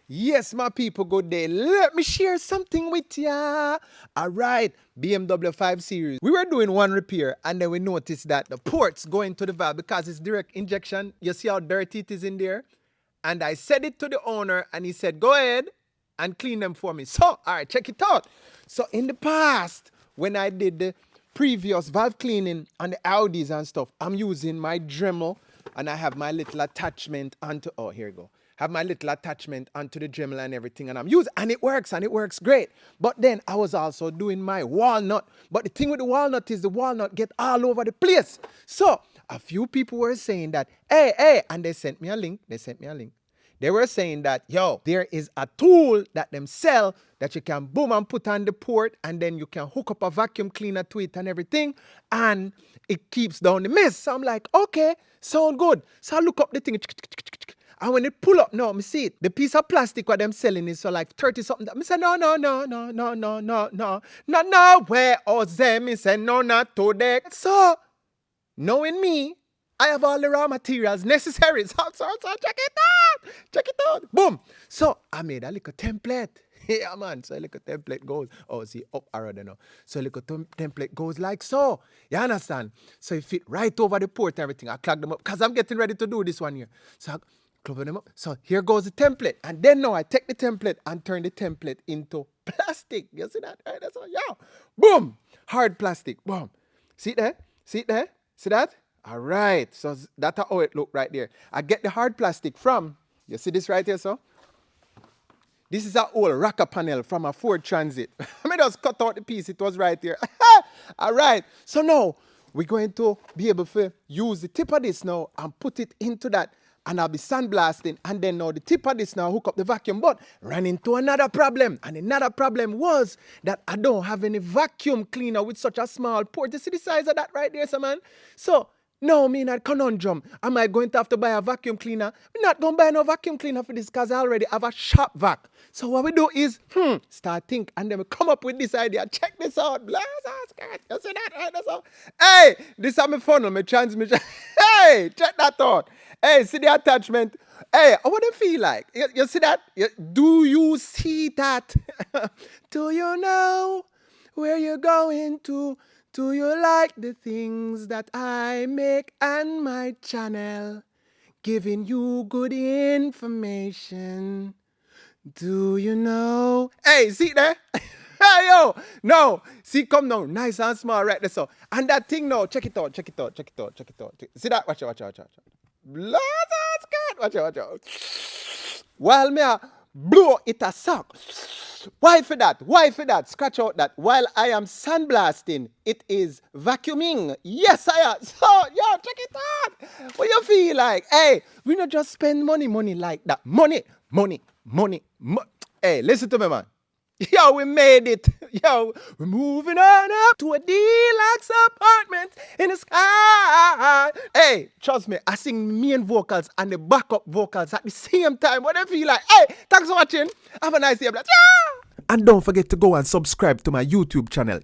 Yes, my people, good day. Let me share something with ya. All right, BMW 5 Series. We were doing one repair and then we noticed that the ports going to the valve because it's direct injection. You see how dirty it is in there? And I said it to the owner and he said, go ahead and clean them for me. So, all right, check it out. So in the past, when I did the previous valve cleaning on the Audis and stuff, I'm using my Dremel and I have my little attachment onto, oh, here you go. Have my little attachment onto the Dremel and everything, and I'm using, and it works great. But then I was also doing my walnut. But the thing with the walnut is the walnut get all over the place. So a few people were saying that, hey, and they sent me a link. They were saying that, yo, there is a tool that them sell that you can boom and put on the port, and then you can hook up a vacuum cleaner to it and everything, and it keeps down the mess. So I'm like, okay, sound good. So I look up the thing, and when it pull up, no, me see it. The piece of plastic what them selling is so like 30 something. Me say, no, where Jose? Me say, no, not today. So, knowing me, I have all the raw materials necessary. So check it out. Boom. So I made a little template. Yeah, man. So a little template goes, oh, see, up arrow there now. So a little template goes like so. You understand? So it fit right over the port and everything. I clog them up because I'm getting ready to do this one here. So I cover them up. So here goes the template. And then now I take the template and turn the template into plastic. You see that? Right, that's all. Yeah. Boom. Hard plastic. Boom. See it there? See that? All right. So that's how it look right there. I get the hard plastic from, you see this right here, so? This is an old rocker panel from a Ford Transit. I mean, just cut out the piece. It was right there. All right. So now we're going to be able to use the tip of this now and put it into that. And I'll be sandblasting. And then now the tip of this now hook up the vacuum. But ran into another problem. And another problem was that I don't have any vacuum cleaner with such a small port. You see the size of that right there, so man? So now me in a conundrum. Am I going to have to buy a vacuum cleaner? I'm not going to buy no vacuum cleaner for this because I already have a shop vac. So what we do is, start think and then we come up with this idea. Check this out. You see that? Right? That's all. Hey, this is my funnel, my transmission. Hey, check that out. Hey, see the attachment. Hey, what do you feel like? You see that? Do you see that? Do you know where you're going to? Do you like the things that I make on my channel? Giving you good information. Do you know? Hey, see there? Hey, yo. No. See, come now. Nice and small right there. So. And that thing now. Check it out. See that? Watch out. Watch out. While me blow it a sock. Why for that? Scratch out that. While I am sandblasting, it is vacuuming. Yes, I am. So, yo, check it out. What you feel like? Hey, we not just spend money like that. Money. Hey, listen to me, man. Yo, we made it. Yo, we're moving on up to a deluxe apartment in the sky. Hey, trust me, I sing main vocals and the backup vocals at the same time. What I feel like. Hey, thanks for watching. Have a nice day. Yeah. And don't forget to go and subscribe to my YouTube channel.